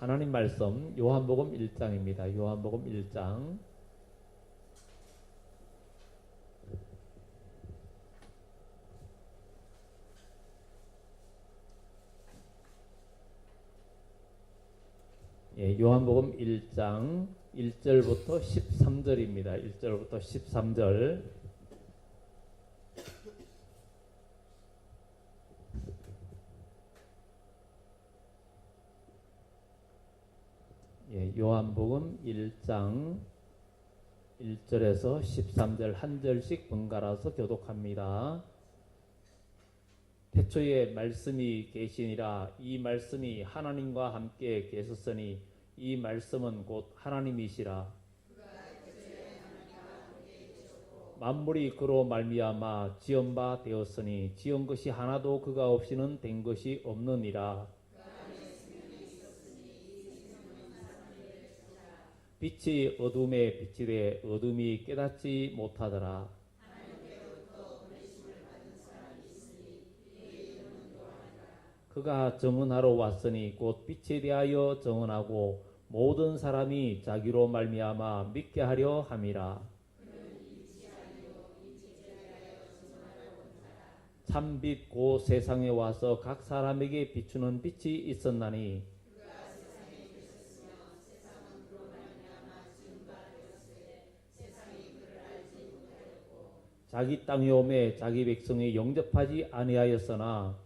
하나님 말씀 요한복음 1장입니다. 요한복음 1장. 요한복음 1장 1절부터 13절입니다. 1절부터 13절. 요한복음 1장 1절에서 13절 한 절씩 번갈아서 교독합니다. 태초에 말씀이 계시니라. 이 말씀이 하나님과 함께 계셨으니 이 말씀은 곧 하나님이시라. 만물이 그로 말미암아 지은 바 되었으니 지은 것이 하나도 그가 없이는 된 것이 없느니라. 빛이 어둠에 비치되 어둠이 깨닫지 못하더라. 그가 정언하러 왔으니 곧 빛에 대하여 정언하고 모든 사람이 자기로 말미암아 믿게 하려 함이라. 참빛 곧 세상에 와서 각 사람에게 비추는 빛이 있었나니 자기 땅에 오매 자기 백성이 영접하지 아니하였으나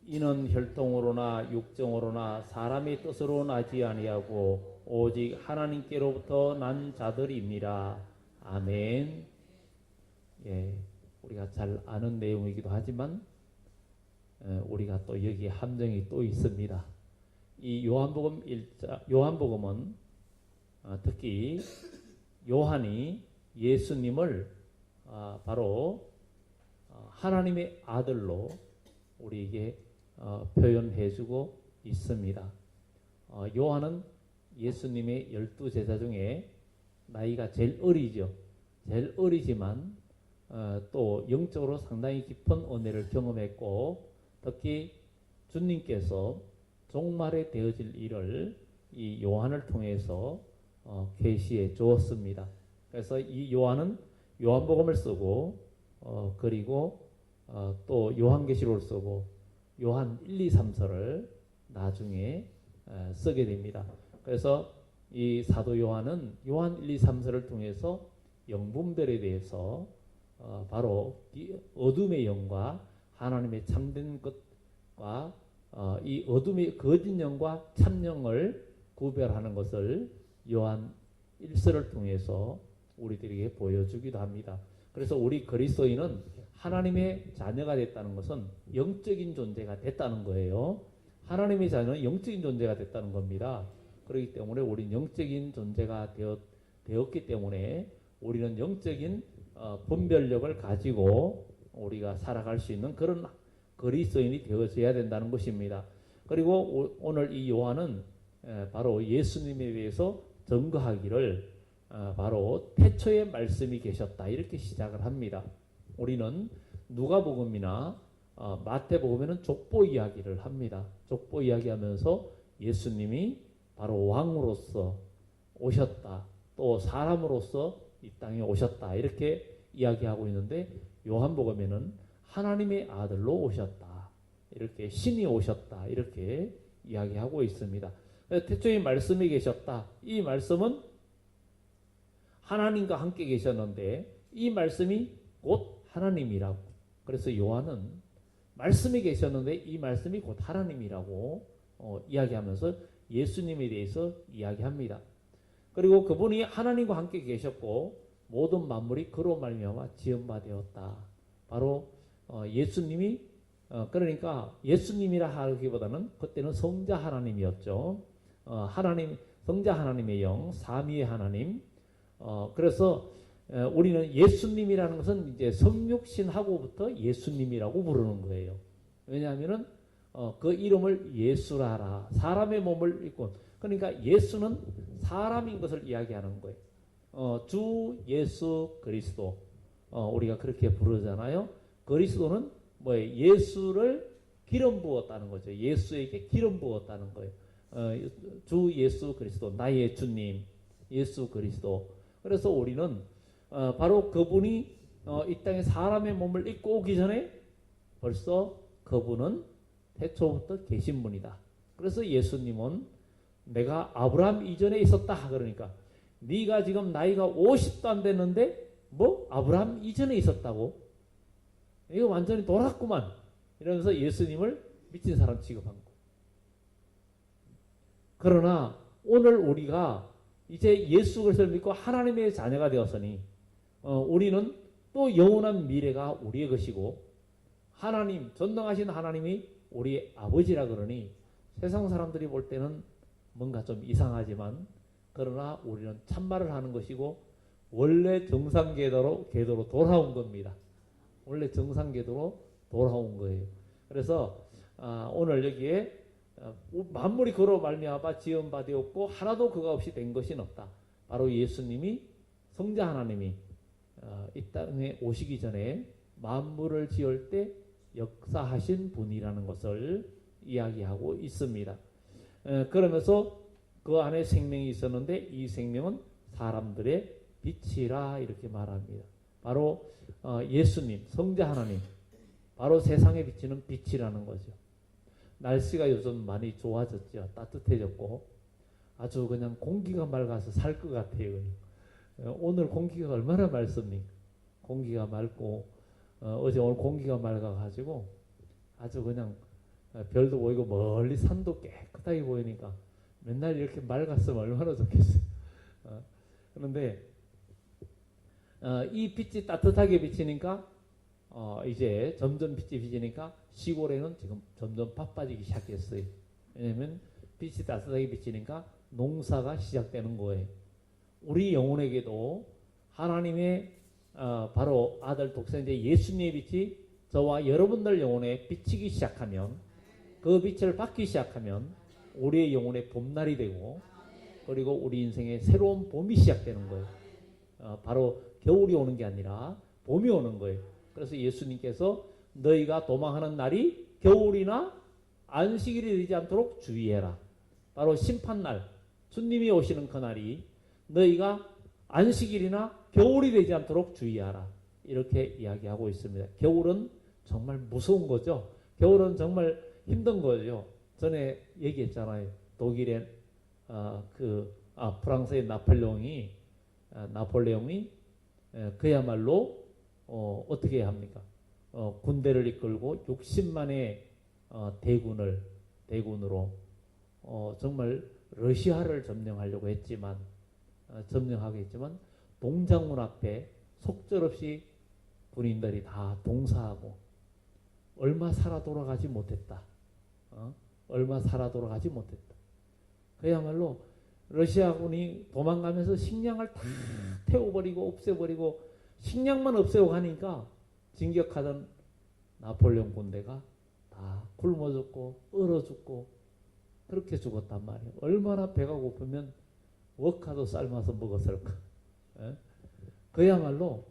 이는 혈통으로나 육정으로나 사람의 뜻으로 나지 아니하고 오직 하나님께로부터 난 자들입니다. 아멘. 우리가 잘 아는 내용이기도 하지만 우리가 또 여기에 함정이 또 있습니다. 이 요한복음은 특히 요한이 예수님을 바로 하나님의 아들로 우리에게 표현해주고 있습니다. 요한은 예수님의 12제자 중에 나이가 제일 어리죠. 제일 어리지만 또 영적으로 상당히 깊은 은혜를 경험했고 특히 주님께서 종말에 되어질 일을 이 요한을 통해서 계시해 주었습니다. 그래서 이 요한은 요한복음을 쓰고 그리고 또 요한계시록을 쓰고 요한 1, 2, 3서를 나중에 쓰게 됩니다. 그래서 이 사도 요한은 요한 1, 2, 3서를 통해서 영분별에 대해서 바로 어둠의 영과 하나님의 참된 것과 이 어둠의 거짓 영과 참영을 구별하는 것을 요한 1서를 통해서 우리들에게 보여주기도 합니다. 그래서 우리 그리스도인은 하나님의 자녀가 됐다는 것은 영적인 존재가 됐다는 거예요. 하나님의 자녀는 영적인 존재가 됐다는 겁니다. 그렇기 때문에 우리는 영적인 존재가 되었기 때문에 우리는 영적인 분별력을 가지고 우리가 살아갈 수 있는 그런 그리스도인이 되어져야 된다는 것입니다. 그리고 오늘 이 요한은 바로 예수님에 대해서 증거하기를 바로 태초에 말씀이 계셨다 이렇게 시작을 합니다. 우리는 누가복음이나 마태복음에는 족보 이야기를 합니다. 족보 이야기하면서 예수님이 바로 왕으로서 오셨다. 또 사람으로서 이 땅에 오셨다. 이렇게 이야기하고 있는데 요한복음에는 하나님의 아들로 오셨다. 이렇게 신이 오셨다. 이렇게 이야기하고 있습니다. 태초에 말씀이 계셨다. 이 말씀은 하나님과 함께 계셨는데 이 말씀이 곧 하나님이라고. 그래서 요한은 말씀이 계셨는데 이 말씀이 곧 하나님이라고 이야기하면서 예수님에 대해서 이야기합니다. 그리고 그분이 하나님과 함께 계셨고 모든 만물이 그로 말미암아 지은 바 되었다. 바로 예수님이 그러니까 예수님이라 하기보다는 그때는 성자 하나님이었죠. 하나님 성자 하나님의 영, 삼위의 하나님. 그래서 우리는 예수님이라는 것은 이제 성육신하고부터 예수님이라고 부르는 거예요. 왜냐하면은 그 이름을 예수라라. 사람의 몸을 입고. 그러니까 예수는 사람인 것을 이야기하는 거예요. 주 예수 그리스도. 우리가 그렇게 부르잖아요. 그리스도는 뭐예요? 예수를 기름 부었다는 거죠. 예수에게 기름 부었다는 거예요. 주 예수 그리스도, 나의 주님 예수 그리스도. 그래서 우리는 바로 그분이 이 땅에 사람의 몸을 입고 오기 전에 벌써 그분은 태초부터 계신 분이다. 그래서 예수님은 내가 아브라함 이전에 있었다. 그러니까 네가 지금 나이가 50도 안 됐는데 뭐 아브라함 이전에 있었다고? 이거 완전히 돌았구만. 이러면서 예수님을 미친 사람 취급한 거. 그러나 오늘 우리가 이제 예수 그리스도를 믿고 하나님의 자녀가 되었으니 우리는 또 영원한 미래가 우리의 것이고 하나님, 전능하신 하나님이 우리의 아버지라 그러니 세상 사람들이 볼 때는 뭔가 좀 이상하지만 그러나 우리는 참말을 하는 것이고 원래 정상궤도로 돌아온 겁니다. 원래 정상궤도로 돌아온 거예요. 그래서 오늘 여기에 만물이 그로 말미암아 지은 바 되었고 하나도 그가 없이 된 것이 없다. 바로 예수님이 성자 하나님이 이 땅에 오시기 전에 만물을 지을 때 역사하신 분이라는 것을 이야기하고 있습니다. 그러면서 그 안에 생명이 있었는데 이 생명은 사람들의 빛이라 이렇게 말합니다. 바로 예수님, 성자 하나님, 바로 세상에 비치는 빛이라는 거죠. 날씨가 요즘 많이 좋아졌죠. 따뜻해졌고 아주 그냥 공기가 맑아서 살 것 같아요. 오늘 공기가 얼마나 맑습니까? 공기가 맑고 어제 오늘 공기가 맑아가지고 아주 그냥 별도 보이고 멀리 산도 깨끗하게 보이니까 맨날 이렇게 맑았으면 얼마나 좋겠어요. 그런데 이 빛이 따뜻하게 비치니까 이제 점점 빛이 비치니까 시골에는 지금 점점 바빠지기 시작했어요. 왜냐하면 빛이 따뜻하게 비치니까 농사가 시작되는 거예요. 우리 영혼에게도 하나님의 바로 아들 독생자 예수님의 빛이 저와 여러분들 영혼에 비치기 시작하면 그 빛을 받기 시작하면 우리의 영혼의 봄날이 되고 그리고 우리 인생의 새로운 봄이 시작되는 거예요. 바로 겨울이 오는 게 아니라 봄이 오는 거예요. 그래서 예수님께서 너희가 도망하는 날이 겨울이나 안식일이 되지 않도록 주의해라. 바로 심판날, 주님이 오시는 그날이 너희가 안식일이나 겨울이 되지 않도록 주의하라. 이렇게 이야기하고 있습니다. 겨울은 정말 무서운 거죠. 겨울은 정말 힘든 거죠. 전에 얘기했잖아요. 독일의 프랑스의 나폴레옹이 그야말로 어떻게 합니까? 군대를 이끌고 60만의 대군으로 정말 러시아를 점령하려고 했지만 점령하겠지만 동장문 앞에 속절없이 군인들이 다 동사하고 얼마 살아 돌아가지 못했다. 얼마 살아 돌아가지 못했다. 그야말로 러시아군이 도망가면서 식량을 다 태워버리고 없애버리고 식량만 없애고 가니까 진격하던 나폴레옹 군대가 다 굶어 죽고 얼어 죽고 그렇게 죽었단 말이에요. 얼마나 배가 고프면 웍카도 삶아서 먹었을까. 그야말로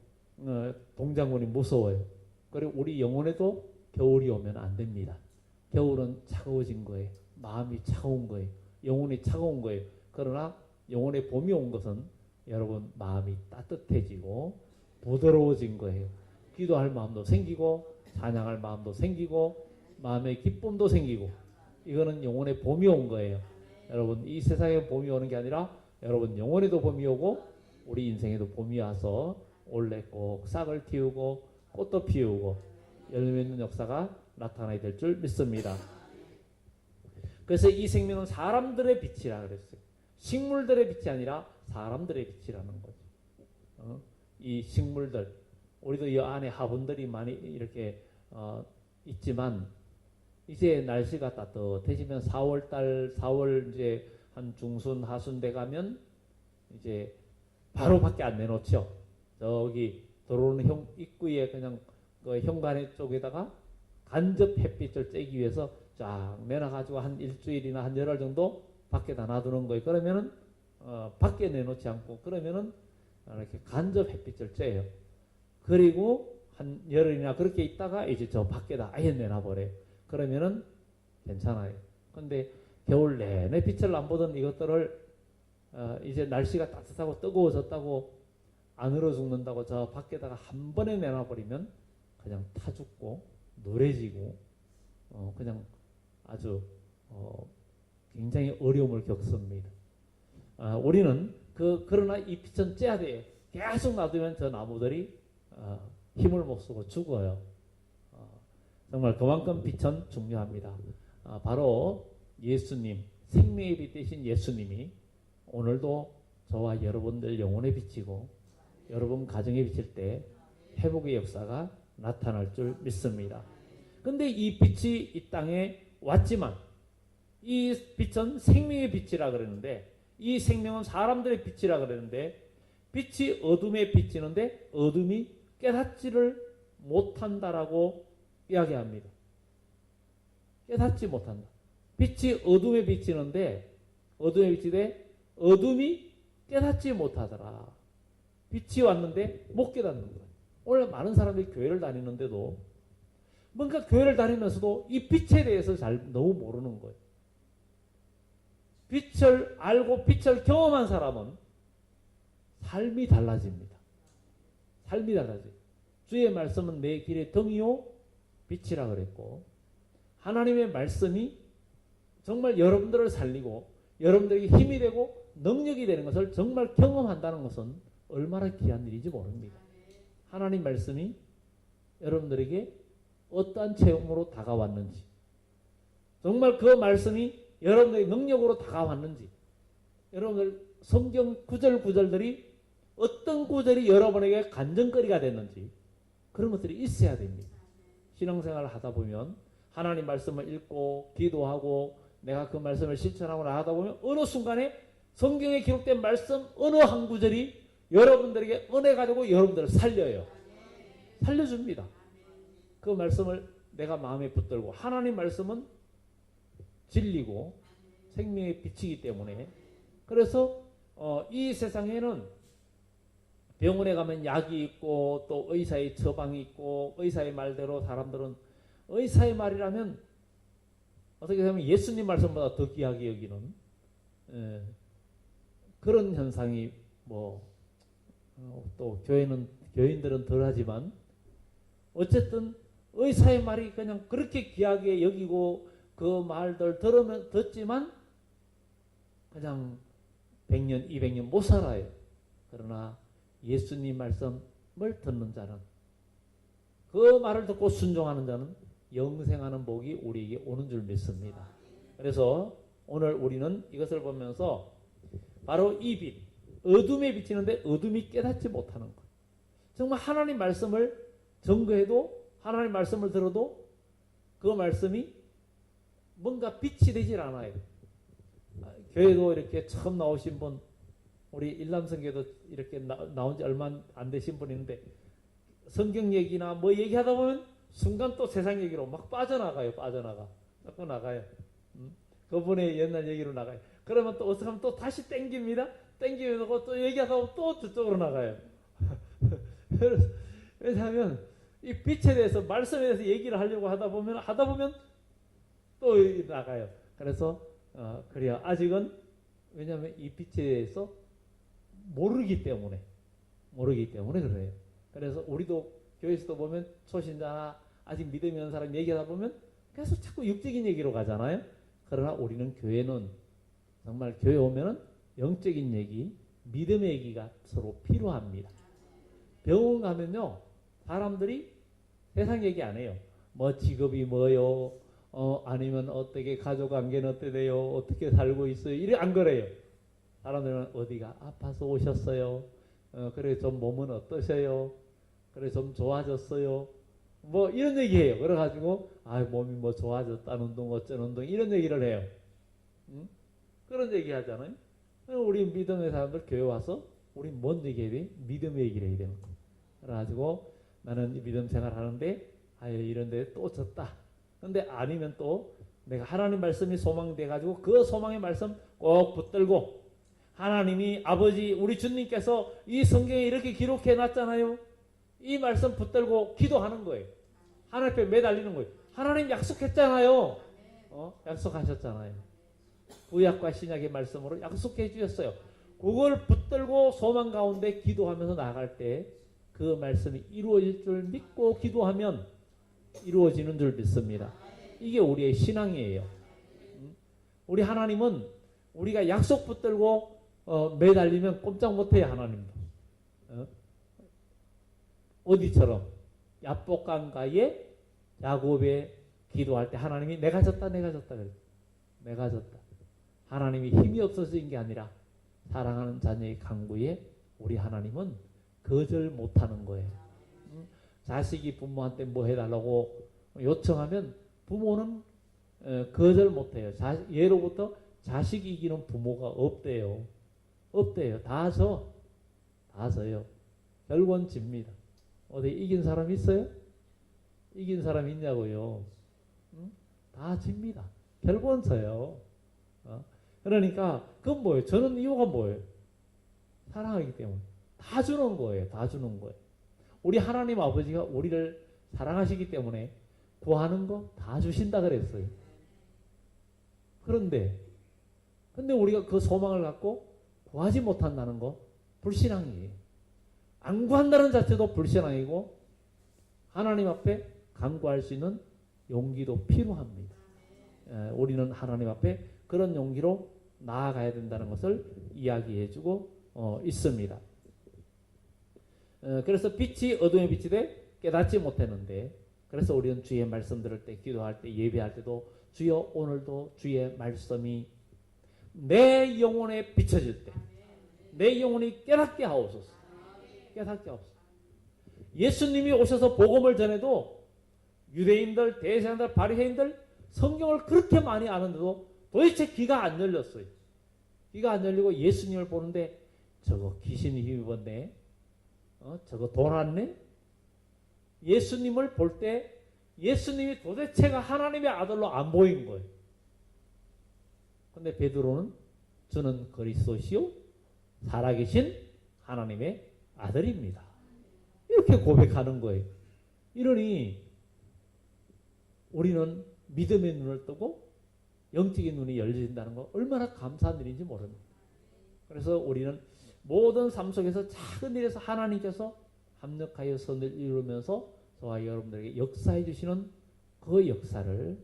동장군이 무서워요. 그리고 우리 영혼에도 겨울이 오면 안 됩니다. 겨울은 차가워진 거예요. 마음이 차가운 거예요. 영혼이 차가운 거예요. 그러나 영혼의 봄이 온 것은 여러분 마음이 따뜻해지고 부드러워진 거예요. 기도할 마음도 생기고 찬양할 마음도 생기고 마음의 기쁨도 생기고 이거는 영혼의 봄이 온 거예요. 여러분 이 세상에 봄이 오는 게 아니라 여러분 영혼에도 봄이 오고 우리 인생에도 봄이 와서 올해 꼭 싹을 틔우고 꽃도 피우고 열매 맺는 역사가 나타나야 될 줄 믿습니다. 그래서 이 생명은 사람들의 빛이라 그랬어요. 식물들의 빛이 아니라 사람들의 빛이라는 거죠. 이 식물들 우리도 이 안에 화분들이 많이 이렇게 있지만 이제 날씨가 따뜻해지면 4월 이제 한 중순 하순 돼 가면 이제 바로 밖에 안 내놓죠. 저기 들어오는 입구에 그냥 그 현관의 쪽에다가 간접 햇빛을 쬐기 위해서 쫙 내놔가지고 한 일주일이나 한 열흘 정도 밖에다 놔두는 거예요. 그러면은 밖에 내놓지 않고 그러면은 이렇게 간접 햇빛을 쬐요. 그리고 한 열흘이나 그렇게 있다가 이제 저 밖에다 아예 내놔버려요. 그러면은 괜찮아요. 근데 겨울 내내 빛을 안 보던 이것들을 이제 날씨가 따뜻하고 뜨거워졌다고 안 얼어 죽는다고 저 밖에다가 한 번에 내놔버리면 그냥 타 죽고 노래지고 그냥 아주 굉장히 어려움을 겪습니다. 우리는 그러나 이 빛은 쬐야 돼요. 계속 놔두면 저 나무들이 힘을 못 쓰고 죽어요. 정말 그만큼 빛은 중요합니다. 바로 예수님, 생명의 빛 되신 예수님이 오늘도 저와 여러분들 영혼에 비치고 여러분 가정에 비칠 때 회복의 역사가 나타날 줄 믿습니다. 근데 이 빛이 이 땅에 왔지만 이 빛은 생명의 빛이라 그러는데 이 생명은 사람들의 빛이라 그러는데 빛이 어둠에 비치는데 어둠이 깨닫지를 못한다라고 이야기합니다. 깨닫지 못한다. 빛이 어둠에 비치는데 어둠에 비치되 어둠이 깨닫지 못하더라. 빛이 왔는데 못 깨닫는 거예요. 오늘 많은 사람들이 교회를 다니는데도 뭔가 교회를 다니면서도 이 빛에 대해서 잘 너무 모르는 거예요. 빛을 알고 빛을 경험한 사람은 삶이 달라집니다. 삶이 달라져요. 주의 말씀은 내 길의 등이요 빛이라 그랬고 하나님의 말씀이 정말 여러분들을 살리고 여러분들에게 힘이 되고 능력이 되는 것을 정말 경험한다는 것은 얼마나 귀한 일인지 모릅니다. 하나님 말씀이 여러분들에게 어떠한 체험으로 다가왔는지 정말 그 말씀이 여러분들의 능력으로 다가왔는지 여러분들 성경 구절구절들이 어떤 구절이 여러분에게 간증거리가 됐는지 그런 것들이 있어야 됩니다. 신앙생활을 하다 보면 하나님 말씀을 읽고 기도하고 내가 그 말씀을 실천하고 나가다 보면 어느 순간에 성경에 기록된 말씀 어느 한 구절이 여러분들에게 은혜가 되고 여러분들을 살려요. 살려줍니다. 그 말씀을 내가 마음에 붙들고 하나님 말씀은 진리고 생명의 빛이기 때문에 그래서 이 세상에는 병원에 가면 약이 있고 또 의사의 처방이 있고 의사의 말대로 사람들은 의사의 말이라면 어떻게 보면 예수님 말씀보다 더 귀하게 여기는 그런 현상이 또 교인들은 덜하지만 어쨌든 의사의 말이 그냥 그렇게 귀하게 여기고 그 말들 듣지만 그냥 100년, 200년 못 살아요. 그러나 예수님 말씀을 듣는 자는 그 말을 듣고 순종하는 자는 영생하는 복이 우리에게 오는 줄 믿습니다. 그래서 오늘 우리는 이것을 보면서 바로 이 빛, 어둠에 비치는데 어둠이 깨닫지 못하는 것. 정말 하나님 말씀을 증거해도 하나님 말씀을 들어도 그 말씀이 뭔가 빛이 되질 않아요. 교회도 이렇게 처음 나오신 분 우리 일남성교도 이렇게 나온 지 얼마 안 되신 분이 있는데 성경 얘기나 뭐 얘기하다 보면 순간 또 세상 얘기로 막 자꾸 나가요. 그분의 옛날 얘기로 나가요. 그러면 또 어떻게 하면 또 다시 땡깁니다. 땡기면서 또 얘기하다 보면 또 저쪽으로 나가요. 왜냐하면 이 빛에 대해서 말씀에 대해서 얘기를 하려고 하다 보면 또 나가요. 그래서 그래요. 아직은 왜냐하면 이 빛에 대해서 모르기 때문에 그래요. 그래서 우리도 교회에서도 보면 초신자나 아직 믿음이 없는 사람 얘기하다 보면 계속 자꾸 육적인 얘기로 가잖아요. 그러나 우리는 교회는 정말 교회 오면은 영적인 얘기, 믿음의 얘기가 서로 필요합니다. 병원 가면요 사람들이 세상 얘기 안 해요. 뭐 직업이 뭐요? 아니면 어떻게 가족관계는 어떻게 돼요? 어떻게 살고 있어요? 이래 안 그래요. 사람들은 어디가 아파서 오셨어요? 그래 좀 몸은 어떠세요? 그래 좀 좋아졌어요? 뭐 이런 얘기해요. 그래가지고 몸이 뭐 좋아졌다는 운동 어쩐 운동 이런 얘기를 해요. 그런 얘기 하잖아요. 우리 믿음의 사람들 교회 와서 우리 뭔 얘기해야 돼? 믿음의 얘기를 해야 되는 거예요. 그래가지고 나는 믿음 생활 하는데 이런 데 또 졌다. 근데 아니면 또 내가 하나님 말씀이 소망이 돼가지고 그 소망의 말씀 꼭 붙들고 하나님이 아버지 우리 주님께서 이 성경에 이렇게 기록해 놨잖아요. 이 말씀 붙들고 기도하는 거예요. 하나님 앞에 매달리는 거예요. 하나님 약속했잖아요. 약속하셨잖아요. 구약과 신약의 말씀으로 약속해 주셨어요. 그걸 붙들고 소망 가운데 기도하면서 나아갈 때 그 말씀이 이루어질 줄 믿고 기도하면 이루어지는 줄 믿습니다. 이게 우리의 신앙이에요. 우리 하나님은 우리가 약속 붙들고 매달리면 꼼짝 못해요. 하나님도. 어디처럼 야복강가에 야곱의 기도할 때 하나님이 내가 졌다 그랬어요. 내가 졌다. 하나님이 힘이 없어진 게 아니라 사랑하는 자녀의 간구에 우리 하나님은 거절 못하는 거예요. 자식이 부모한테 뭐 해달라고 요청하면 부모는 거절 못해요. 예로부터 자식이 이기는 부모가 없대요. 다 져요. 결국은 집니다. 어디 이긴 사람 있어요? 이긴 사람 있냐고요? 다 집니다. 결국은 져요. 그러니까 그건 뭐예요? 저는 이유가 뭐예요? 사랑하기 때문에. 다 주는 거예요. 우리 하나님 아버지가 우리를 사랑하시기 때문에 구하는 거 다 주신다 그랬어요. 그런데 우리가 그 소망을 갖고 구하지 못한다는 거 불신앙이에요. 안 구한다는 자체도 불신앙이고 하나님 앞에 간구할 수 있는 용기도 필요합니다. 우리는 하나님 앞에 그런 용기로 나아가야 된다는 것을 이야기해주고 있습니다. 그래서 빛이 어둠에 빛이 돼 깨닫지 못했는데 그래서 우리는 주의 말씀 들을 때 기도할 때 예배할 때도 주여 오늘도 주의 말씀이 내 영혼에 비춰질 때 내 영혼이 깨닫게 하옵소서. 예수님이 오셔서 복음을 전해도 유대인들, 대제사장들, 바리새인들 성경을 그렇게 많이 아는데도 도대체 귀가 안 열렸어요. 귀가 안 열리고 예수님을 보는데 저거 귀신이 힘입었네. 저거 돌았네. 예수님을 볼 때 예수님이 도대체가 하나님의 아들로 안 보인 거예요. 근데 베드로는 저는 그리스도시요 살아계신 하나님의 아들입니다. 이렇게 고백하는 거예요. 이러니 우리는 믿음의 눈을 뜨고 영적인 눈이 열린다는 거 얼마나 감사한 일인지 모릅니다. 그래서 우리는 모든 삶 속에서 작은 일에서 하나님께서 합력하여 선을 이루면서 저와 여러분들에게 역사해 주시는 그 역사를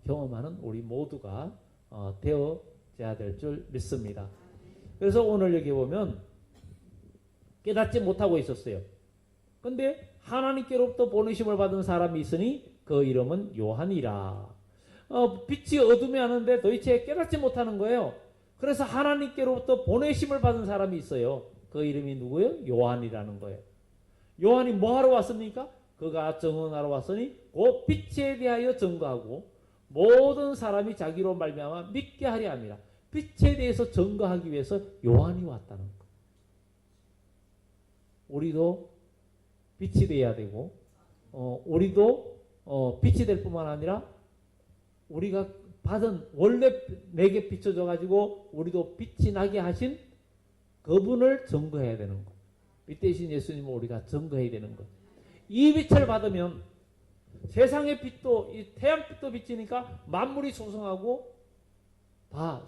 경험하는 우리 모두가 되어져야 될 줄 믿습니다. 그래서 오늘 여기 보면 깨닫지 못하고 있었어요. 근데 하나님께로부터 보내심을 받은 사람이 있으니 그 이름은 요한이라. 빛이 어둠에 하는데 도대체 깨닫지 못하는 거예요. 그래서 하나님께로부터 보내심을 받은 사람이 있어요. 그 이름이 누구예요? 요한이라는 거예요. 요한이 뭐 하러 왔습니까? 그가 증언하러 왔으니 그 빛에 대하여 증거하고 모든 사람이 자기로 말미암아 믿게 하려 함이라. 빛에 대해서 증거하기 위해서 요한이 왔다는 거. 우리도 빛이 돼야 되고 우리도 빛이 될 뿐만 아니라 우리가 받은 원래 내게 비춰져 가지고 우리도 빛이 나게 하신 그분을 증거해야 되는 거. 빛 대신 예수님을 우리가 증거해야 되는 거. 이 빛을 받으면 세상의 빛도 이 태양빛도 비치니까 만물이 소성하고 다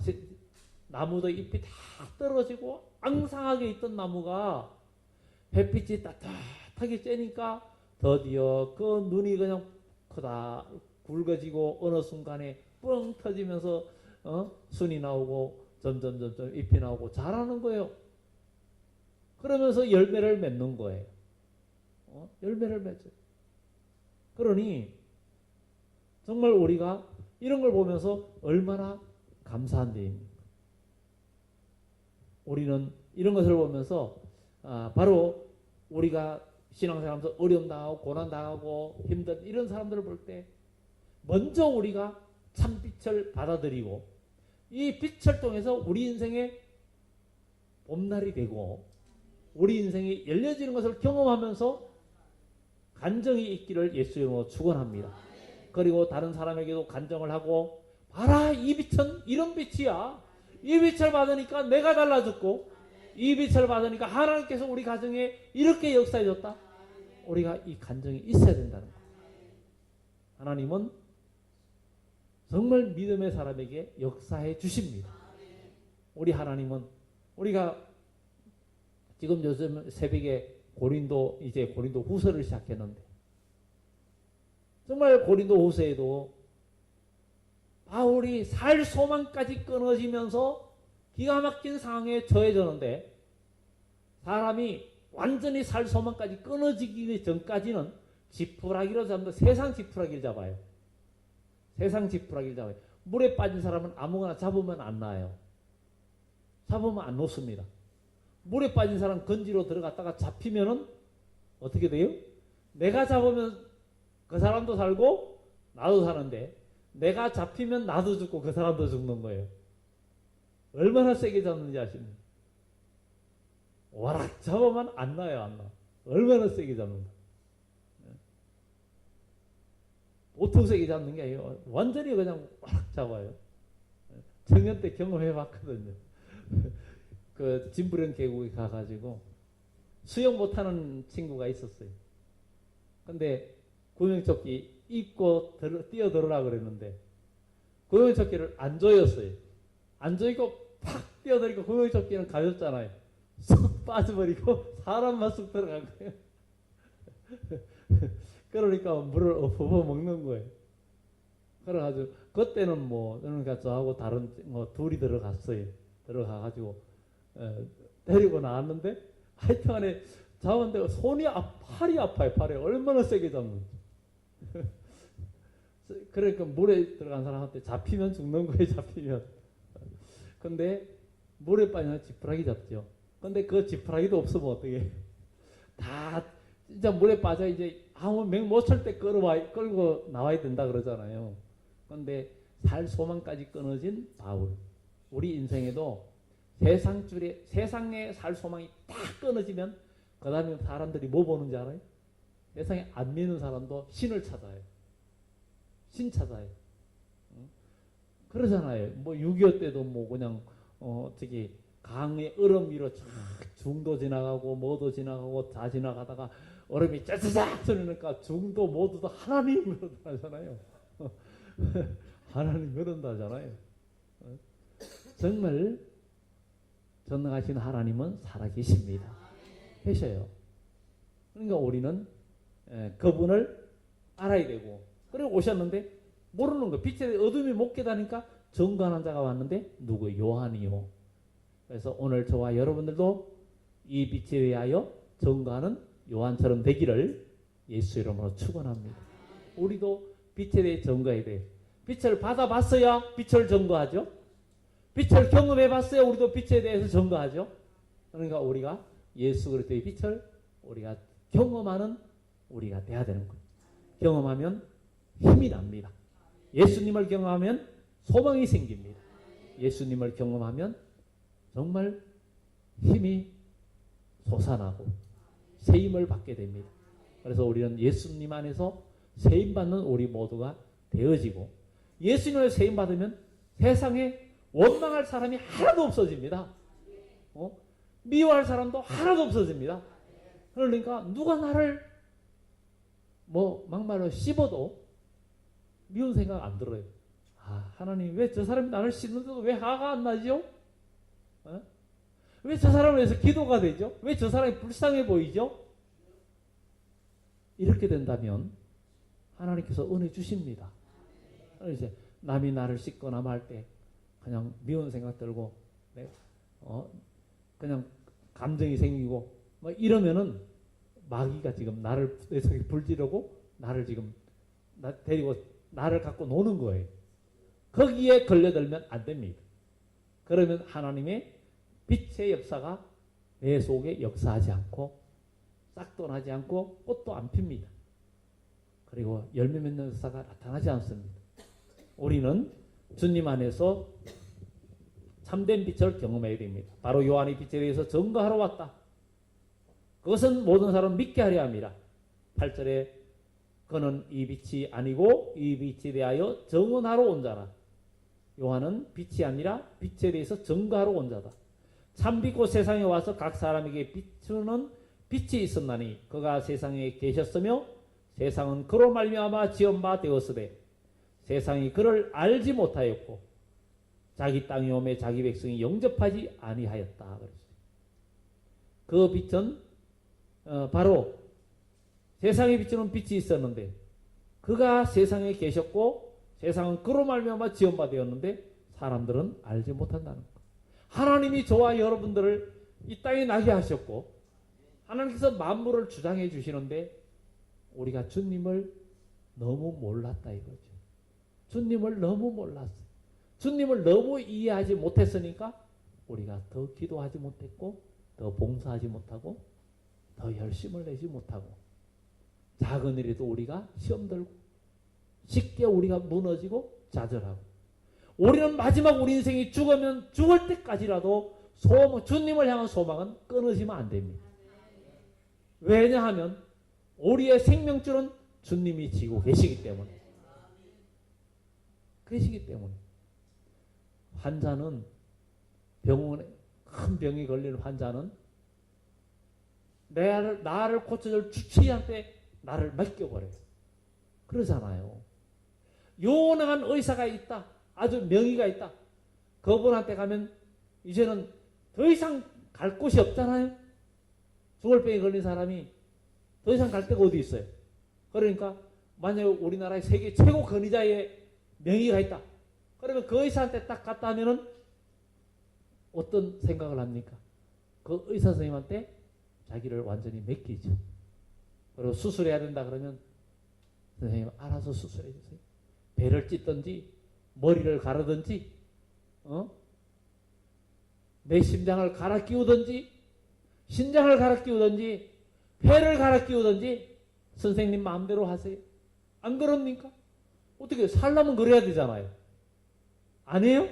나무도 잎이 다 떨어지고 앙상하게 있던 나무가 햇빛이 따뜻하게 쬐니까 드디어 그 눈이 그냥 크다 굵어지고 어느 순간에 뻥 터지면서 순이 나오고 점점 잎이 나오고 자라는 거예요. 그러면서 열매를 맺는 거예요. 열매를 맺어요. 그러니 정말 우리가 이런 걸 보면서 얼마나 감사한 데입니까? 우리는 이런 것을 보면서 바로 우리가 신앙생활하면서 어려움 당하고 고난 당하고 힘든 이런 사람들을 볼 때 먼저 우리가 참 빛을 받아들이고 이 빛을 통해서 우리 인생의 봄날이 되고 우리 인생이 열려지는 것을 경험하면서 간정이 있기를 예수 이름으로 축원합니다. 그리고 다른 사람에게도 간정을 하고 봐라 이 빛은 이런 빛이야. 이 빛을 받으니까 내가 달라졌고 이 빛을 받으니까 하나님께서 우리 가정에 이렇게 역사해줬다. 우리가 이 간정이 있어야 된다는 거예요. 하나님은 정말 믿음의 사람에게 역사해 주십니다. 우리 하나님은 우리가 지금 요즘 새벽에 고린도 후서를 시작했는데 정말 고린도 후서에도 바울이 살 소망까지 끊어지면서 기가 막힌 상황에 처해졌는데 사람이 완전히 살 소망까지 끊어지기 전까지는 지푸라기로 잡는다. 세상 지푸라기를 잡아요. 세상 지푸라기를 잡아요. 물에 빠진 사람은 아무거나 잡으면 안 나요. 잡으면 안 놓습니다. 물에 빠진 사람 건지로 들어갔다가 잡히면은 어떻게 돼요? 내가 잡으면 그 사람도 살고 나도 사는데 내가 잡히면 나도 죽고 그 사람도 죽는 거예요. 얼마나 세게 잡는지 아십니까? 와락 잡으면 안 나요, 안 나. 얼마나 세게 잡는다. 보통 세게 잡는 게 아니에요. 완전히 그냥 와락 잡아요. 청년 때 경험해봤거든요. 그 진부령 계곡에 가가지고 수영 못하는 친구가 있었어요. 근데 구명조끼 입고 뛰어들으라 그랬는데 구명조끼를 안 조였어요. 안 조이고 팍 뛰어들니까 구명조끼는 가볍잖아요. 쑥 빠져버리고 사람만 쑥 들어간 거예요. 그러니까 물을 엎어 먹는 거예요. 그래가지고 그때는 뭐 그러니까 저하고 다른 둘이 들어갔어요. 들어가가지고 데리고 나왔는데 하여튼간에 잡았는데 팔이 아파요. 팔이 얼마나 세게 잡는지. 그러니까 물에 들어간 사람한테 잡히면 죽는 거예요. 잡히면. 근데 물에 빠지면 지푸라기 잡죠. 근데 그 지푸라기도 없으면 어떻게 다 진짜 물에 빠져 이제 아무 맹 못 찰 때 끌고 나와야 된다 그러잖아요. 근데 살 소망까지 끊어진 바울. 우리 인생에도 세상에 살 소망이 딱 끊어지면 그 다음에 사람들이 뭐 보는지 알아요? 세상에 안 믿는 사람도 신을 찾아요. 신 찾아요. 그러잖아요. 뭐 6.25 때도 뭐 그냥 저기 강의 얼음 위로 쫙 중도 지나가고 뭐도 지나가고 다 지나가다가 얼음이 짜자작 소리니까 중도 모두도 하나님 그런다잖아요. 하나님 그런다잖아요. 정말 전능하신 하나님은 살아계십니다. 계셔요. 그러니까 우리는 그분을 알아야 되고 그리고 오셨는데 모르는 거 빛에 어둠이 못 깨다니까 증거하는 자가 왔는데 누구? 요한이요. 그래서 오늘 저와 여러분들도 이 빛에 의하여 증거하는 요한처럼 되기를 예수 이름으로 축원합니다. 우리도 빛에 대해 증거해야 돼. 빛을 받아봤어야 빛을 증거하죠. 빛을 경험해봤어야 우리도 빛에 대해서 증거하죠. 그러니까 우리가 예수 그리스도의 빛을 우리가 경험하는 우리가 돼야 되는 거예요. 경험하면 힘이 납니다. 예수님을 경험하면 소망이 생깁니다. 예수님을 경험하면 정말 힘이 솟아나고 세임을 받게 됩니다. 그래서 우리는 예수님 안에서 세임받는 우리 모두가 되어지고 예수님을 세임받으면 세상에 원망할 사람이 하나도 없어집니다. 미워할 사람도 하나도 없어집니다. 그러니까 누가 나를 뭐 막말로 씹어도 미운 생각 안 들어요. 하나님 왜 저 사람이 나를 씹는데도 왜 화가 안 나죠? 왜 저 사람을 위해서 기도가 되죠? 왜 저 사람이 불쌍해 보이죠? 이렇게 된다면 하나님께서 은혜 주십니다. 이제 남이 나를 씹거나 말 때 그냥 미운 생각 들고 그냥 감정이 생기고 뭐 이러면은 마귀가 지금 나를 내 속에 불지르고 나를 지금 데리고 나를 갖고 노는 거예요. 거기에 걸려들면 안 됩니다. 그러면 하나님의 빛의 역사가 내 속에 역사하지 않고 싹도 나지 않고 꽃도 안 핍니다. 그리고 열매 맺는 역사가 나타나지 않습니다. 우리는 주님 안에서 참된 빛을 경험해야 됩니다. 바로 요한의 빛에 대해서 증거하러 왔다. 그것은 모든 사람 믿게 하려 합니다. 8절에 그는 이 빛이 아니고 이 빛에 대하여 증언하러 온 자라. 요한은 빛이 아니라 빛에 대해서 증거하러 온 자다. 참 빛고 세상에 와서 각 사람에게 비추는 빛이 있었나니 그가 세상에 계셨으며 세상은 그로 말미암아 지은 바 되었으되 세상이 그를 알지 못하였고 자기 땅에 오매 자기 백성이 영접하지 아니하였다. 그랬어요. 그 빛은 바로 세상에 비추는 빛이 있었는데 그가 세상에 계셨고 세상은 그로 말미암아 지은 바 되었는데 사람들은 알지 못한다는 것. 하나님이 저와 여러분들을 이 땅에 나게 하셨고 하나님께서 만물을 주장해 주시는데 우리가 주님을 너무 몰랐다 이거죠. 주님을 너무 몰랐어요. 주님을 너무 이해하지 못했으니까 우리가 더 기도하지 못했고 더 봉사하지 못하고 더 열심을 내지 못하고 작은 일에도 우리가 시험 들고 쉽게 우리가 무너지고 좌절하고 우리는 마지막 우리 인생이 죽으면 죽을 때까지라도 주님을 향한 소망은 끊어지면 안 됩니다. 왜냐하면 우리의 생명줄은 주님이 지고 계시기 때문에 계시기 때문에 환자는 병원에 큰 병이 걸리는 환자는 나를 고쳐줄 주치의한테 나를 맡겨버려요. 그러잖아요. 유능한 의사가 있다. 아주 명의가 있다. 그분한테 가면 이제는 더 이상 갈 곳이 없잖아요. 죽을 병에 걸린 사람이 더 이상 갈 데가 어디 있어요. 그러니까 만약에 우리나라의 세계 최고 권위자의 명의가 있다. 그러면 그 의사한테 딱 갔다 하면은 어떤 생각을 합니까? 그 의사 선생님한테 자기를 완전히 맡기죠. 그리고 수술해야 된다 그러면 선생님 알아서 수술해 주세요. 배를 찢든지 머리를 가르든지 내 심장을 갈아 끼우든지 신장을 갈아 끼우든지 폐를 갈아 끼우든지 선생님 마음대로 하세요. 안 그럽니까? 어떻게 살려면 그래야 되잖아요. 안 해요?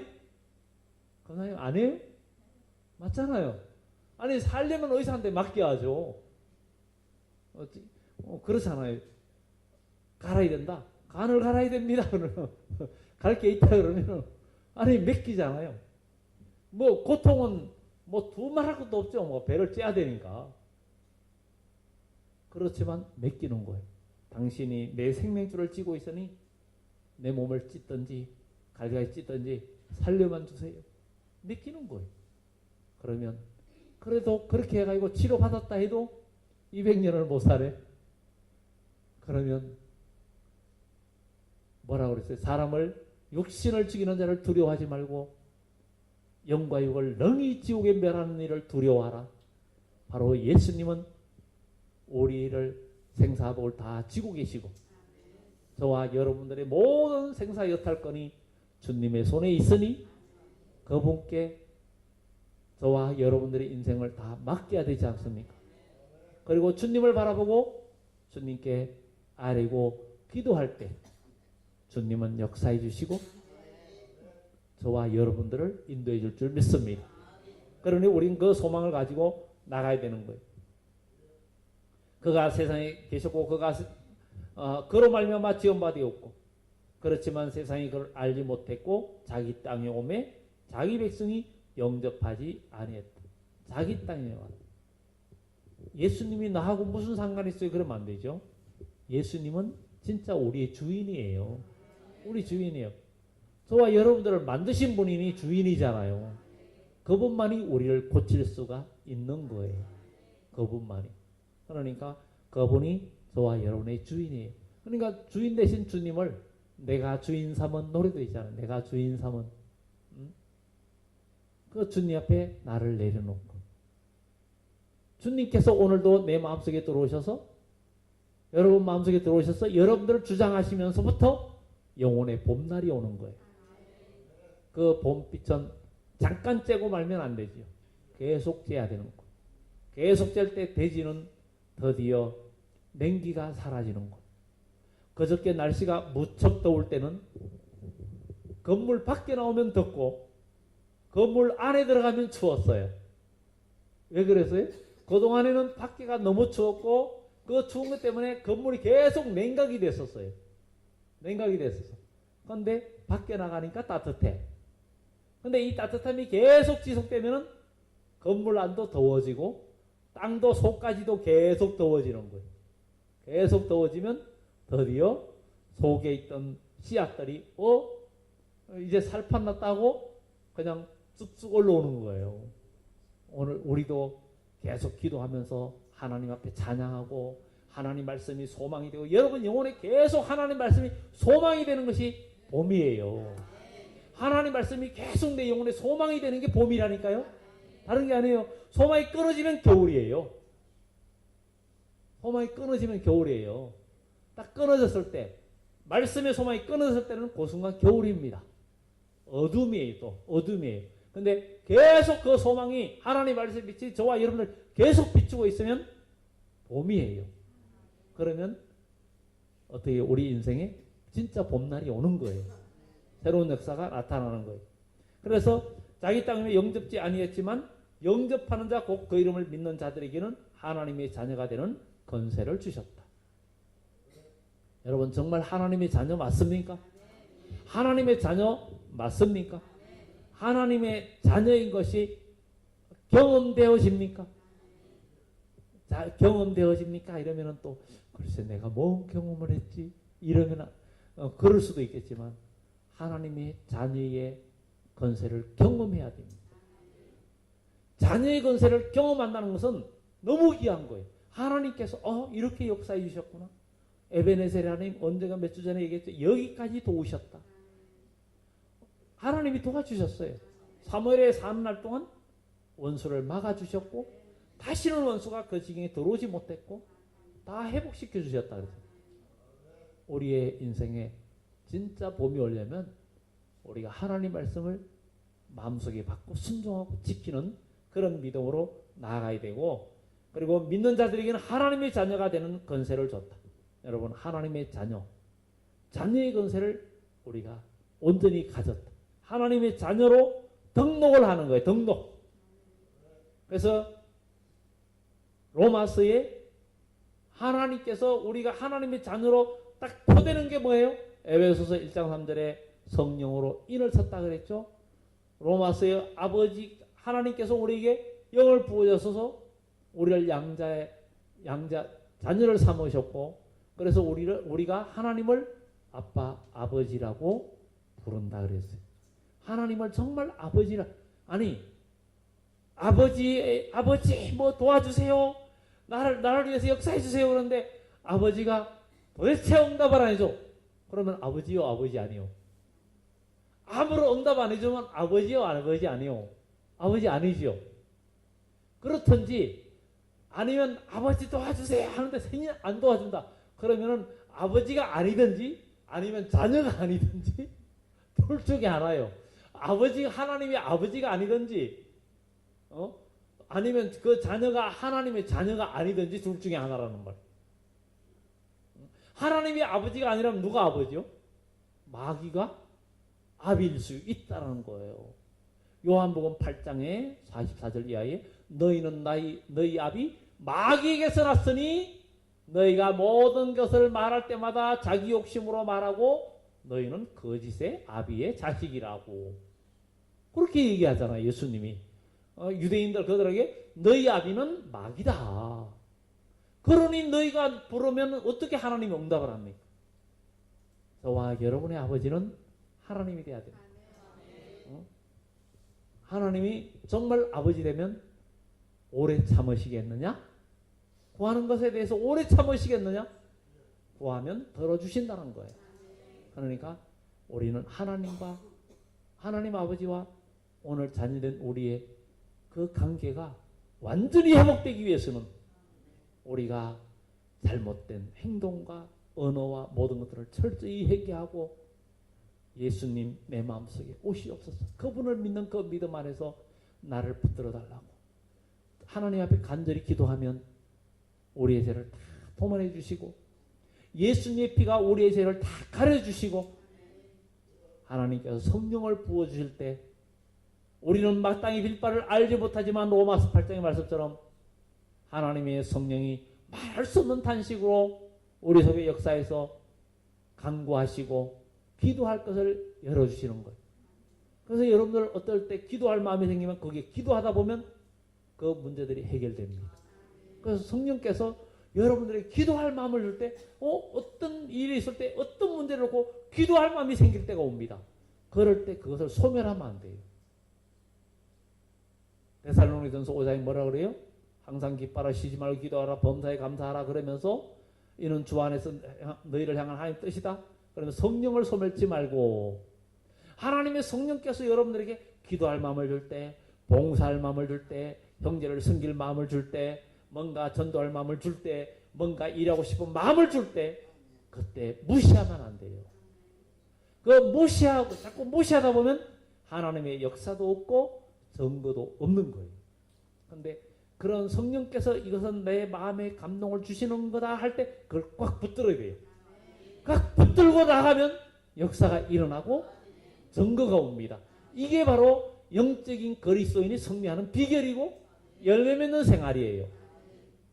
그나요? 안 해요? 맞잖아요. 아니 살려면 의사한테 맡겨야죠. 그렇잖아요. 갈아야 된다. 간을 갈아야 됩니다. 그러면 갈 게 있다 그러면 아니 맡기잖아요. 뭐 고통은 뭐 두말할 것도 없죠. 뭐 배를 째야 되니까. 그렇지만 맡기는 거예요. 당신이 내 생명줄을 쥐고 있으니 내 몸을 찢든지 갈가이 찢든지 살려만 주세요. 맡기는 거예요. 그러면 그래도 그렇게 해가지고 치료받았다 해도 200년을 못 사네. 그러면 뭐라고 그랬어요? 사람을 육신을 죽이는 자를 두려워하지 말고 영과 육을 능히 지옥에 멸하는 일을 두려워하라. 바로 예수님은 우리를 생사복을 다 지고 계시고 저와 여러분들의 모든 생사 여탈권이 주님의 손에 있으니 그분께 저와 여러분들의 인생을 다 맡겨야 되지 않습니까? 그리고 주님을 바라보고 주님께 아뢰고 기도할 때 주님은 역사해 주시고 저와 여러분들을 인도해 줄 줄 믿습니다. 그러니 우린 그 소망을 가지고 나가야 되는 거예요. 그가 세상에 계셨고 그가 그로 말미암아 지은 바 되었고 그렇지만 세상이 그를 알지 못했고 자기 땅에 오매 자기 백성이 영접하지 아니했다. 자기 땅에 와. 예수님이 나하고 무슨 상관이 있어요? 그러면 안 되죠. 예수님은 진짜 우리의 주인이에요. 우리 주인이에요. 저와 여러분들을 만드신 분이 주인이잖아요. 그분만이 우리를 고칠 수가 있는 거예요. 그분만이. 그러니까 그분이 저와 여러분의 주인이에요. 그러니까 주인 대신 주님을 내가 주인 삼은 노래도 있잖아요. 내가 주인 삼은 그 주님 앞에 나를 내려놓고 주님께서 오늘도 내 마음속에 들어오셔서 여러분 마음속에 들어오셔서 여러분들을 주장하시면서부터 영혼의 봄날이 오는 거예요. 그 봄빛은 잠깐 쬐고 말면 안 되죠. 계속 쬐야 되는 거. 계속 쬐을 때 대지는 드디어 냉기가 사라지는 거. 그저께 날씨가 무척 더울 때는 건물 밖에 나오면 덥고 건물 안에 들어가면 추웠어요. 왜 그랬어요? 그동안에는 밖에가 너무 추웠고 그 추운 것 때문에 건물이 계속 냉각이 됐었어요. 냉각이 됐었어. 그런데 밖에 나가니까 따뜻해. 근데 이 따뜻함이 계속 지속되면은 건물 안도 더워지고 땅도 속까지도 계속 더워지는 거예요. 계속 더워지면 드디어 속에 있던 씨앗들이 이제 살판 났다고 그냥 쑥쑥 올라오는 거예요. 오늘 우리도 계속 기도하면서 하나님 앞에 찬양하고 하나님 말씀이 소망이 되고 여러분 영혼에 계속 하나님 말씀이 소망이 되는 것이 봄이에요. 하나님 말씀이 계속 내 영혼에 소망이 되는 게 봄이라니까요. 다른 게 아니에요. 소망이 끊어지면 겨울이에요. 소망이 끊어지면 겨울이에요. 딱 끊어졌을 때 말씀의 소망이 끊어졌을 때는 그 순간 겨울입니다. 어둠이에요. 또 어둠이에요. 근데 계속 그 소망이 하나님 말씀의 빛이 저와 여러분들 계속 비추고 있으면 봄이에요. 그러면 어떻게 우리 인생에 진짜 봄날이 오는 거예요. 새로운 역사가 나타나는 거예요. 그래서 자기 땅에 영접지 아니었지만 영접하는 자 곧 그 이름을 믿는 자들에게는 하나님의 자녀가 되는 권세를 주셨다. 여러분 정말 하나님의 자녀 맞습니까? 하나님의 자녀 맞습니까? 하나님의 자녀인 것이 경험되어집니까? 경험되어집니까? 이러면은 또 글쎄 내가 뭔 경험을 했지? 이러면 그럴 수도 있겠지만 하나님의 자녀의 권세를 경험해야 됩니다. 자녀의 권세를 경험한다는 것은 너무 귀한 거예요. 하나님께서 이렇게 역사해 주셨구나. 에베네셀 하나님 언제가 몇 주 전에 얘기했죠. 여기까지 도우셨다. 하나님이 도와주셨어요. 사무엘에 사는 날 동안 원수를 막아주셨고 다시는 원수가 그 지경에 들어오지 못했고 다 회복시켜 주셨다. 그래서 우리의 인생에 진짜 봄이 오려면 우리가 하나님 말씀을 마음속에 받고 순종하고 지키는 그런 믿음으로 나아가야 되고 그리고 믿는 자들에게는 하나님의 자녀가 되는 권세를 줬다. 여러분 하나님의 자녀의 권세를 우리가 온전히 가졌다. 하나님의 자녀로 등록을 하는 거예요. 등록. 그래서 로마서에 하나님께서 우리가 하나님의 자녀로 딱 표되는 게 뭐예요? 에베소서 1장 3절에 성령으로 인을 쳤다 그랬죠. 로마서에 아버지 하나님께서 우리에게 영을 부어주셔서 우리를 자녀를 삼으셨고 그래서 우리가 하나님을 아빠 아버지라고 부른다 그랬어요. 하나님을 정말 아버지라 아버지 뭐 도와주세요. 나를 위해서 역사해 주세요. 그런데 아버지가 도대체 응답을 안 해줘. 그러면 아버지요 아버지 아니요. 아무런 응답 안 해주면 아버지요 아버지 아니요. 아버지 아니지요. 그렇든지 아니면 아버지 도와주세요 하는데 생일 안 도와준다. 그러면은 아버지가 아니든지 아니면 자녀가 아니든지 둘 중에 하나예요. 하나님의 아버지가 아니든지 아니면 그 자녀가 하나님의 자녀가 아니든지 둘 중에 하나라는 말. 하나님의 아버지가 아니라면 누가 아버지요? 마귀가 아비일 수 있다는 거예요. 요한복음 8장에 44절 이하에 너희는 너희 아비 마귀에게서 났으니 너희가 모든 것을 말할 때마다 자기 욕심으로 말하고 너희는 거짓의 아비의 자식이라고 그렇게 얘기하잖아요. 예수님이 유대인들 그들에게 너희 아비는 마귀다. 그러니 너희가 부르면 어떻게 하나님이 응답을 합니까? 저와 여러분의 아버지는 하나님이 돼야 됩니다. 하나님이 정말 아버지 되면 오래 참으시겠느냐? 구하는 것에 대해서 오래 참으시겠느냐? 구하면 들어주신다는 거예요. 그러니까 우리는 하나님 아버지와 오늘 자녀된 우리의 그 관계가 완전히 회복되기 위해서는 우리가 잘못된 행동과 언어와 모든 것들을 철저히 회개하고 예수님 내 마음속에 오시옵소서. 그분을 믿는 그 믿음 안에서 나를 붙들어 달라고 하나님 앞에 간절히 기도하면 우리의 죄를 다 도말해 주시고 예수님의 피가 우리의 죄를 다 가려 주시고 하나님께서 성령을 부어 주실 때 우리는 마땅히 빌 바를 알지 못하지만 로마서 8장의 말씀처럼 하나님의 성령이 말할 수 없는 탄식으로 우리 속에 역사에서 간구하시고 기도할 것을 열어주시는 거예요. 그래서 여러분들 어떨 때 기도할 마음이 생기면 거기에 기도하다 보면 그 문제들이 해결됩니다. 그래서 성령께서 여러분들에게 기도할 마음을 줄 때, 어떤 일이 있을 때, 어떤 문제를 놓고 기도할 마음이 생길 때가 옵니다. 그럴 때 그것을 소멸하면 안 돼요. 데살로니가전서 5장에 뭐라 그래요? 항상 기뻐하라, 쉬지 말고 기도하라, 범사에 감사하라 그러면서 이는 주 안에서 너희를 향한 하나님의 뜻이다. 그러면 성령을 소멸치 말고 하나님의 성령께서 여러분들에게 기도할 마음을 줄 때, 봉사할 마음을 줄 때, 형제를 섬길 마음을 줄 때, 뭔가 전도할 마음을 줄 때, 뭔가 일하고 싶은 마음을 줄 때, 그때 무시하면 안 돼요. 그 무시하고 자꾸 무시하다 보면 하나님의 역사도 없고 증거도 없는 거예요. 그런데 그런 성령께서 이것은 내 마음에 감동을 주시는 거다 할 때 그걸 꽉 붙들어야 돼요. 꽉 붙들고 나가면 역사가 일어나고 증거가 옵니다. 이게 바로 영적인 그리스도인이 승리하는 비결이고 열매 맺는 생활이에요.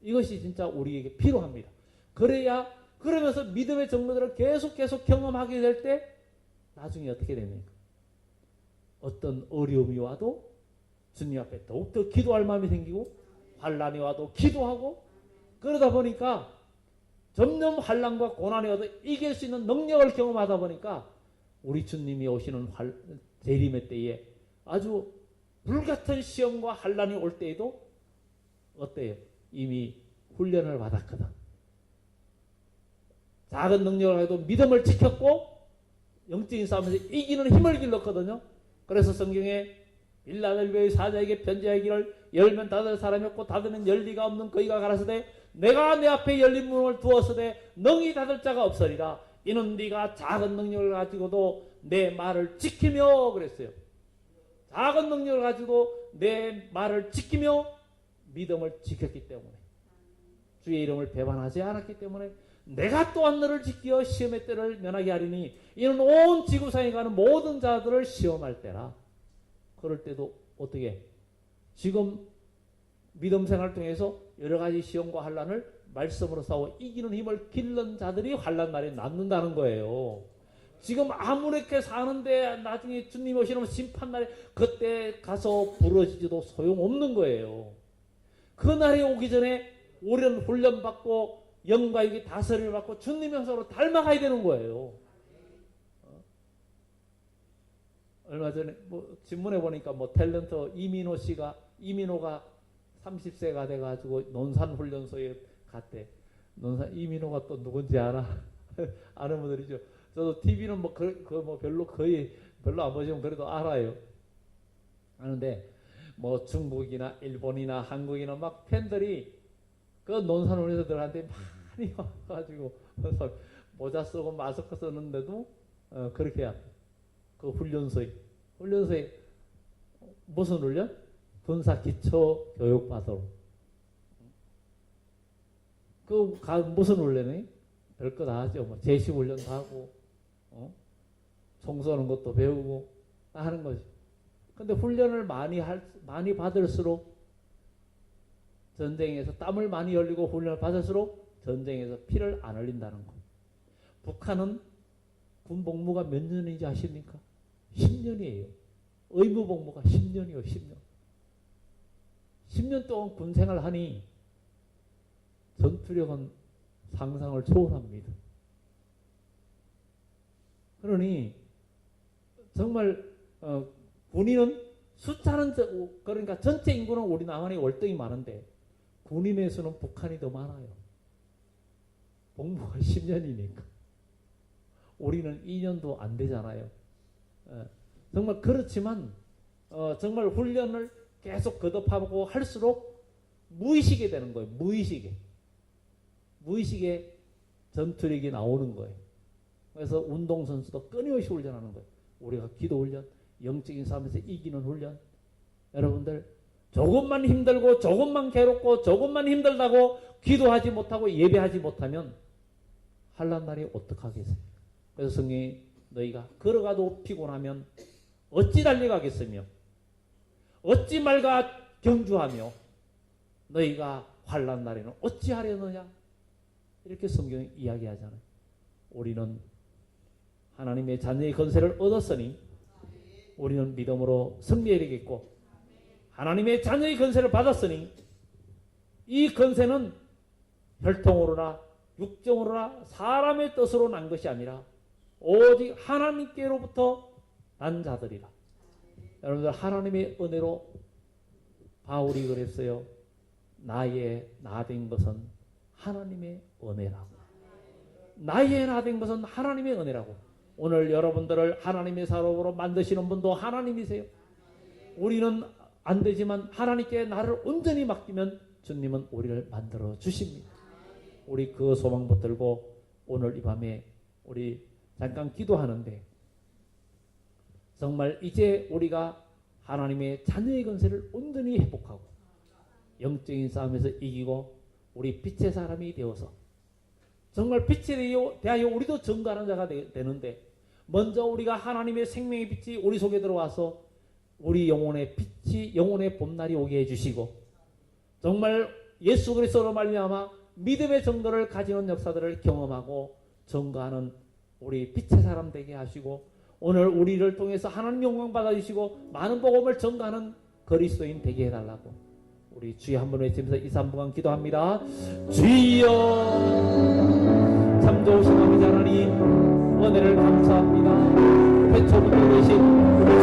이것이 진짜 우리에게 필요합니다. 그래야 그러면서 믿음의 정보들을 계속 경험하게 될 때 나중에 어떻게 됩니까? 어떤 어려움이 와도 주님 앞에 더욱더 기도할 마음이 생기고 환난이 와도 기도하고 그러다 보니까 점점 환난과 고난이 와도 이길 수 있는 능력을 경험하다 보니까 우리 주님이 오시는 재림의 때에 아주 불같은 시험과 환난이 올 때에도 어때요? 이미 훈련을 받았거든. 작은 능력을 해도 믿음을 지켰고 영적인 싸움에서 이기는 힘을 길렀거든요. 그래서 성경에 빌라델비아의 사자에게 편지하기를 열면 닫을 사람이 없고 닫으면 열 리가 없는 그이가 가라사대 내가 내 앞에 열린 문을 두었으되 능히 닫을 자가 없으리라. 이는 네가 작은 능력을 가지고도 내 말을 지키며 그랬어요. 작은 능력을 가지고 내 말을 지키며 믿음을 지켰기 때문에 주의 이름을 배반하지 않았기 때문에 내가 또한 너를 지키어 시험의 때를 면하게 하리니 이는 온 지구상에 가는 모든 자들을 시험할 때라. 그럴 때도 어떻게 지금 믿음 생활을 통해서 여러 가지 시험과 환난을 말씀으로 싸워 이기는 힘을 길른 자들이 환난 날에 남는다는 거예요. 지금 아무렇게 사는데 나중에 주님 오시는 심판 날에 그때 가서 부러지지도 소용없는 거예요. 그 날이 오기 전에 우리는 훈련받고 영광이 다스림을 받고 주님의 형상으로 닮아가야 되는 거예요. 얼마 전에 신문에 보니까 탤런트 이민호가 30세가 돼가지고 논산훈련소에 갔대. 이민호가 또 누군지 알아? 아는 분들이죠. 저도 TV는 별로 안 보시면 그래도 알아요. 아는데 중국이나 일본이나 한국이나 막 팬들이 그 논산훈련소들한테 많이 와가지고 모자 쓰고 마스크 쓰는데도 그렇게 해야 그 훈련소에 무슨 훈련? 군사 기초 교육 받으러. 무슨 훈련이? 별거 다 하죠. 제식 훈련도 하고, 총 쏘는 것도 배우고 다 하는 거죠. 근데 훈련을 많이 받을수록 전쟁에서 땀을 많이 흘리고 훈련을 받을수록 전쟁에서 피를 안 흘린다는 거. 북한은 군 복무가 몇 년인지 아십니까? 10년이에요. 의무 복무가 10년이에요. 10년. 10년 동안 군 생활을 하니 전투력은 상상을 초월합니다. 그러니 정말 군인은 숫자는 그러니까 전체 인구는 우리 남한이 월등히 많은데 군인의 수는 북한이 더 많아요. 복무가 10년이니까. 우리는 2년도 안 되잖아요. 정말 그렇지만 정말 훈련을 계속 거듭하고 할수록 무의식이 되는 거예요. 무의식에 전투력이 나오는 거예요. 그래서 운동선수도 끊임없이 훈련하는 거예요. 우리가 기도 훈련, 영적인 싸움에서 이기는 훈련. 여러분들 조금만 힘들고 조금만 괴롭고 조금만 힘들다고 기도하지 못하고 예배하지 못하면 환난 날이 어떡하겠어요. 그래서 성령이 너희가 걸어가도 피곤하면 어찌 달려가겠으며 어찌 말가 경주하며 너희가 환난 날에는 어찌하려느냐. 이렇게 성경이 이야기하잖아요. 우리는 하나님의 자녀의 권세를 얻었으니 우리는 믿음으로 승리해야 되겠고 하나님의 자녀의 권세를 받았으니 이 권세는 혈통으로나 육정으로나 사람의 뜻으로 난 것이 아니라 오직 하나님께로부터 난 자들이라. 여러분들 하나님의 은혜로 바울이 그랬어요. 나의 나 된 것은 하나님의 은혜라고. 나의 나 된 것은 하나님의 은혜라고. 오늘 여러분들을 하나님의 사람으로 만드시는 분도 하나님이세요. 우리는 안 되지만 하나님께 나를 온전히 맡기면 주님은 우리를 만들어 주십니다. 우리 그 소망 붙들고 오늘 이 밤에 우리 잠깐 기도하는데, 정말 이제 우리가 하나님의 자녀의 권세를 온전히 회복하고 영적인 싸움에서 이기고 우리 빛의 사람이 되어서 정말 빛에 대하여 우리도 증거하는 자가 되는데, 먼저 우리가 하나님의 생명의 빛이 우리 속에 들어와서 우리 영혼의 빛이, 영혼의 봄날이 오게 해주시고 정말 예수 그리스도로 말미암아 믿음의 증거를 가지는 역사들을 경험하고 증거하는 우리 빛의 사람 되게 하시고, 오늘 우리를 통해서 하나님 영광 받아주시고 많은 복음을 증거하는 그리스도인 되게 해달라고 우리 주여 한번 외치면서 2, 3분간 기도합니다. 주여, 참 좋으신 아버지 하나님, 은혜를 감사합니다. 배초부터 계신